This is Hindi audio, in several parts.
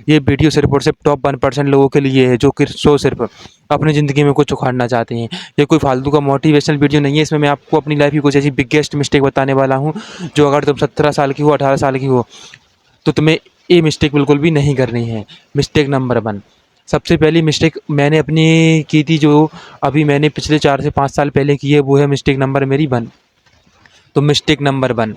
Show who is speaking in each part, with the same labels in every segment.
Speaker 1: ये वीडियो सिर्फ़ और सिर्फ़ टॉप 1% लोगों के लिए है, जो कि सिर्फ़ अपनी ज़िंदगी में कुछ उखाड़ना चाहते हैं। ये कोई फालतू का मोटिवेशनल वीडियो नहीं है, इसमें मैं आपको अपनी लाइफ़ की कुछ ऐसी बिग्गेस्ट मिस्टेक बताने वाला हूँ, जो अगर तुम 17 साल की हो, 18 साल की हो, तो तुम्हें ये मिस्टेक बिल्कुल भी नहीं करनी है। मिस्टेक नंबर 1, सबसे पहली मिस्टेक मैंने अपनी की थी, जो अभी मैंने पिछले 4 से 5 साल पहले की है, वो है मिस्टेक नंबर मेरी 1। तो मिस्टेक नंबर 1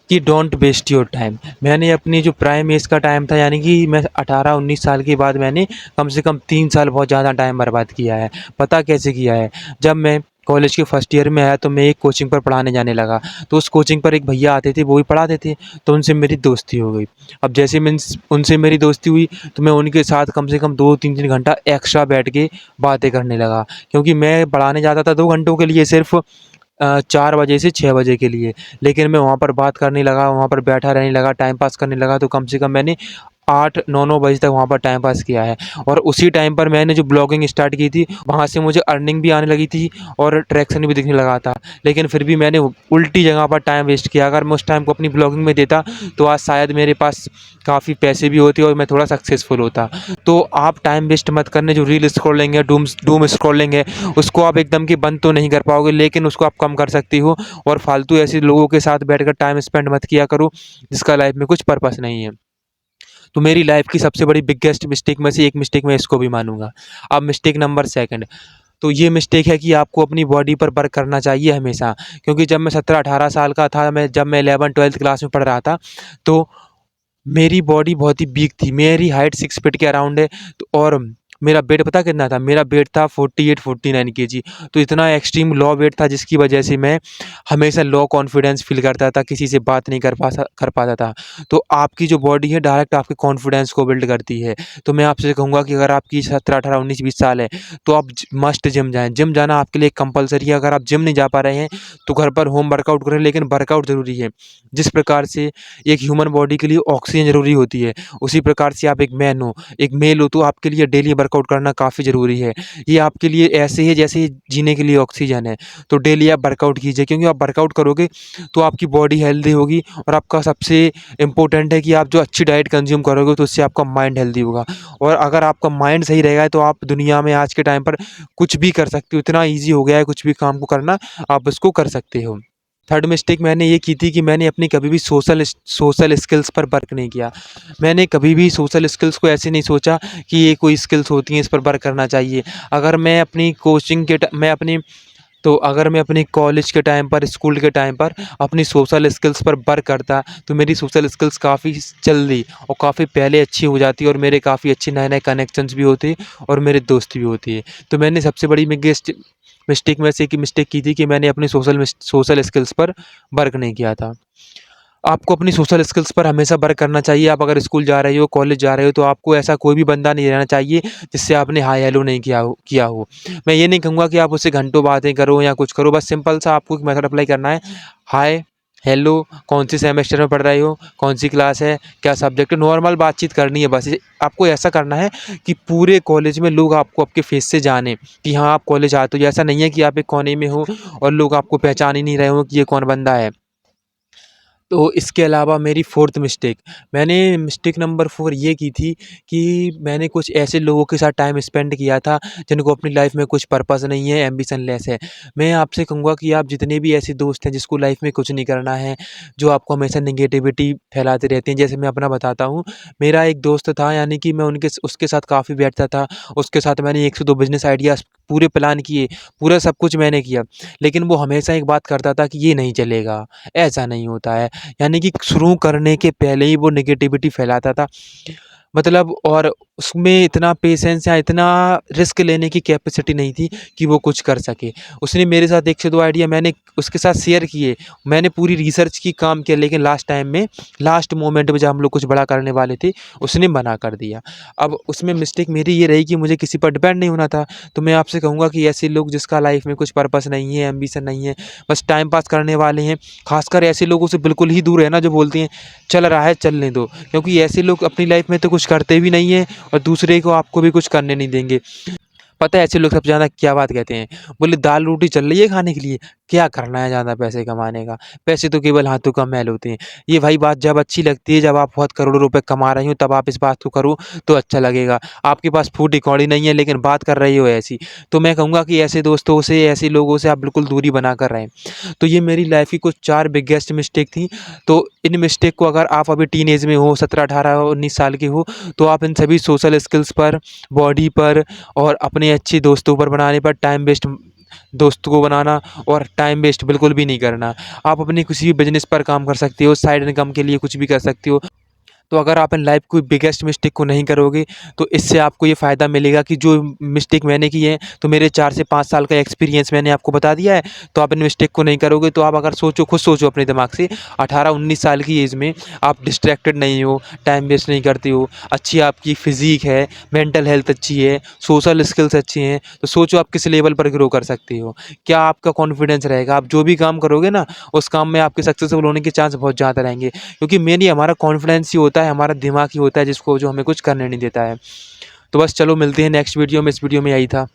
Speaker 1: कि डोंट वेस्ट योर टाइम। मैंने अपनी जो प्राइम एज का टाइम था, यानी कि मैं 18-19 साल के बाद मैंने कम से कम 3 साल बहुत ज़्यादा टाइम बर्बाद किया है। पता कैसे किया है? जब मैं कॉलेज के फर्स्ट ईयर में आया तो मैं एक कोचिंग पर पढ़ाने जाने लगा। तो उस कोचिंग पर एक भैया आते थे, वो ही पढ़ाते थे, तो उनसे मेरी दोस्ती हो गई। अब जैसे मीन्स उनसे मेरी दोस्ती हुई, तो मैं उनके साथ कम से कम 2-3 घंटा एक्स्ट्रा बैठ के बातें करने लगा, क्योंकि मैं पढ़ाने जाता था 2 घंटों के लिए सिर्फ़ 4 बजे से 6 बजे के लिए। लेकिन मैं वहाँ पर बात करने लगा, वहाँ पर बैठा रहने लगा, टाइम पास करने लगा, तो कम से कम मैंने 8-9 बजे तक वहाँ पर टाइम पास किया है। और उसी टाइम पर मैंने जो ब्लॉगिंग स्टार्ट की थी, वहाँ से मुझे अर्निंग भी आने लगी थी और ट्रैक्शन भी दिखने लगा था। लेकिन फिर भी मैंने उल्टी जगह पर टाइम वेस्ट किया। अगर मैं उस टाइम को अपनी ब्लॉगिंग में देता, तो आज शायद मेरे पास काफ़ी पैसे भी होते और मैं थोड़ा सक्सेसफुल होता। तो आप टाइम वेस्ट मत करने, जो रील स्क्रॉलिंग है, डूम स्क्रॉलिंग है, उसको आप एकदम कि बंद तो नहीं कर पाओगे, लेकिन उसको आप कम कर सकती हो। और फालतू ऐसे लोगों के साथ बैठकर टाइम स्पेंड मत किया करो, जिसका लाइफ में कुछ पर्पस नहीं है। तो मेरी लाइफ की सबसे बड़ी बिग्गेस्ट मिस्टेक में से एक मिस्टेक मैं इसको भी मानूँगा। अब मिस्टेक नंबर 2, तो ये मिस्टेक है कि आपको अपनी बॉडी पर वर्क करना चाहिए हमेशा। क्योंकि जब मैं 17-18 साल का था, जब मैं 11th-12th क्लास में पढ़ रहा था, तो मेरी बॉडी बहुत ही वीक थी। मेरी हाइट 6 फीट के अराउंड है, तो और मेरा वेट पता कितना था? मेरा वेट था 48-49 केजी। तो इतना एक्सट्रीम लो वेट था, जिसकी वजह से मैं हमेशा लो कॉन्फिडेंस फ़ील करता था, किसी से बात नहीं कर पाता था। तो आपकी जो बॉडी है डायरेक्ट आपके कॉन्फिडेंस को बिल्ड करती है। तो मैं आपसे कहूँगा कि अगर आपकी 17, 18, 19, 20 साल है, तो आप मस्ट जिम जाएँ। जिम जाना आपके लिए कंपल्सरी है। अगर आप जिम नहीं जा पा रहे हैं, तो घर पर होम वर्कआउट करें, लेकिन वर्कआउट ज़रूरी है। जिस प्रकार से एक ह्यूमन बॉडी के लिए ऑक्सीजन ज़रूरी होती है, उसी प्रकार से आप एक मैन हो, एक मेल हो, तो आपके लिए डेली वर्कआउट करना काफ़ी ज़रूरी है। ये आपके लिए ऐसे ही जैसे जीने के लिए ऑक्सीजन है। तो डेली आप वर्कआउट कीजिए, क्योंकि आप वर्कआउट करोगे तो आपकी बॉडी हेल्दी होगी, और आपका सबसे इम्पोर्टेंट है कि आप जो अच्छी डाइट कंज़्यूम करोगे, तो उससे आपका माइंड हेल्दी होगा। और अगर आपका माइंड सही रहेगा, तो आप दुनिया में आज के टाइम पर कुछ भी कर सकते हो। इतना ईज़ी हो गया है कुछ भी काम को करना, आप उसको कर सकते हो। थर्ड मिस्टेक मैंने ये की थी कि मैंने अपनी कभी भी सोशल स्किल्स पर वर्क नहीं किया। मैंने कभी भी सोशल स्किल्स को ऐसे नहीं सोचा कि ये कोई स्किल्स होती हैं, इस पर वर्क करना चाहिए। अगर मैं अपनी कोचिंग के ट मैं अपनी तो अगर मैं अपनी कॉलेज के टाइम पर, स्कूल के टाइम पर अपनी सोशल स्किल्स पर वर्क करता, तो मेरी सोशल स्किल्स काफ़ी जल्दी और काफ़ी पहले अच्छी हो जाती, और मेरे काफ़ी अच्छे नए-नए कनेक्शंस भी होते और मेरे दोस्त भी होते। तो मैंने सबसे बड़ी बिग्गेस्ट मिस्टेक में से एक मिस्टेक की थी कि मैंने अपनी सोशल स्किल्स पर वर्क नहीं किया था। आपको अपनी सोशल स्किल्स पर हमेशा वर्क करना चाहिए। आप अगर स्कूल जा रहे हो, कॉलेज जा रहे हो, तो आपको ऐसा कोई भी बंदा नहीं रहना चाहिए जिससे आपने हाय हेलो नहीं किया हो। मैं ये नहीं कहूँगा कि आप उससे घंटों बातें करो या कुछ करो, बस सिंपल सा आपको एक मेथड अप्लाई करना है। हाय, हेलो, कौन से सेमेस्टर में पढ़ रहे हो, कौन सी क्लास है, क्या सब्जेक्ट है, नॉर्मल बातचीत करनी है बस। आपको ऐसा करना है कि पूरे कॉलेज में लोग आपको आपके फेस से जाने कि हाँ, आप कॉलेज आते हो। ऐसा नहीं है कि आप एक कोने में हो और लोग आपको पहचान ही नहीं रहे हो कि ये कौन बंदा है। तो इसके अलावा मेरी फोर्थ मिस्टेक, मैंने मिस्टेक नंबर 4 ये की थी कि मैंने कुछ ऐसे लोगों के साथ टाइम स्पेंड किया था जिनको अपनी लाइफ में कुछ पर्पस नहीं है, एम्बिशन लेस है। मैं आपसे कहूँगा कि आप जितने भी ऐसे दोस्त हैं जिसको लाइफ में कुछ नहीं करना है, जो आपको हमेशा नेगेटिविटी फैलाते रहते हैं, जैसे मैं अपना बताता हूँ। मेरा एक दोस्त था, यानी कि मैं उनके उसके साथ काफ़ी बैठता था। उसके साथ मैंने 1 से 2 बिज़नेस आइडियाज़ पूरे प्लान किए, पूरा सब कुछ मैंने किया। लेकिन वो हमेशा एक बात करता था कि ये नहीं चलेगा, ऐसा नहीं होता है। यानी कि शुरू करने के पहले ही वो नेगेटिविटी फैलाता था। मतलब और उसमें इतना पेशेंस या इतना रिस्क लेने की कैपेसिटी नहीं थी कि वो कुछ कर सके। उसने मेरे साथ 1 से 2 आइडिया मैंने उसके साथ शेयर किए। मैंने पूरी रिसर्च की, काम किया, लेकिन लास्ट टाइम में, लास्ट मोमेंट में जब हम लोग कुछ बड़ा करने वाले थे, उसने मना कर दिया। अब उसमें मिस्टेक मेरी ये रही कि मुझे किसी पर डिपेंड नहीं होना था। तो मैं आपसे कहूँगा कि ऐसे लोग जिसका लाइफ में कुछ पर्पस नहीं है, एम्बिशन नहीं है, बस टाइम पास करने वाले हैं, ख़ासकर ऐसे लोगों से बिल्कुल ही दूर रहना जो बोलते हैं चल रहा है चलने दो। क्योंकि ऐसे लोग अपनी लाइफ में तो कुछ करते भी नहीं हैं और दूसरे को, आपको भी कुछ करने नहीं देंगे। पता है ऐसे लोग सबसे ज़्यादा क्या बात कहते हैं? बोले दाल रोटी चल रही है खाने के लिए, क्या करना है ज़्यादा पैसे कमाने का? पैसे तो केवल हाथों का मैल होते हैं। ये भाई बात जब अच्छी लगती है, जब आप बहुत करोड़ों रुपए कमा रहे हो, तब आप इस बात को करो तो अच्छा लगेगा। आपके पास फूटी कौड़ी नहीं है लेकिन बात कर रही हो ऐसी, तो मैं कहूँगा कि ऐसे दोस्तों से, ऐसे लोगों से आप बिल्कुल दूरी बना कर रहें। तो ये मेरी लाइफ़ की कुछ 4 बिगेस्ट मिस्टेक थी। तो इन मिस्टेक को अगर आप अभी टीनेज में हो, 17, 18, 19 साल के हो, तो आप इन सभी सोशल स्किल्स पर, बॉडी पर और अपने अच्छे दोस्तों पर बनाने पर टाइम वेस्ट दोस्तों को बनाना और टाइम वेस्ट बिल्कुल भी नहीं करना। आप अपने किसी भी बिज़नेस पर काम कर सकते हो, साइड इनकम के लिए कुछ भी कर सकते हो। तो अगर आप इन लाइफ़ कोई बिगेस्ट मिस्टेक को नहीं करोगे, तो इससे आपको ये फ़ायदा मिलेगा कि जो मिस्टेक मैंने की है, तो मेरे 4 से 5 साल का एक्सपीरियंस मैंने आपको बता दिया है, तो आप इन मिस्टेक को नहीं करोगे। तो आप अगर सोचो, खुद सोचो अपने दिमाग से, 18-19 साल की एज में आप डिस्ट्रैक्टेड नहीं हो, टाइम वेस्ट नहीं करते हो, अच्छी आपकी फ़िज़ीक है, मेंटल हेल्थ अच्छी है, सोशल स्किल्स अच्छी हैं, तो सोचो आप किस लेवल पर ग्रो कर सकते हो। क्या आपका कॉन्फिडेंस रहेगा? आप जो भी काम करोगे ना, उस काम में आपके सक्सेसफुल होने के चांस बहुत ज़्यादा रहेंगे। क्योंकि मेनली हमारा कॉन्फिडेंस ही होता है, हमारा दिमाग ही होता है जिसको जो हमें कुछ करने नहीं देता है। तो बस चलो मिलते हैं नेक्स्ट वीडियो में, इस वीडियो में यही था।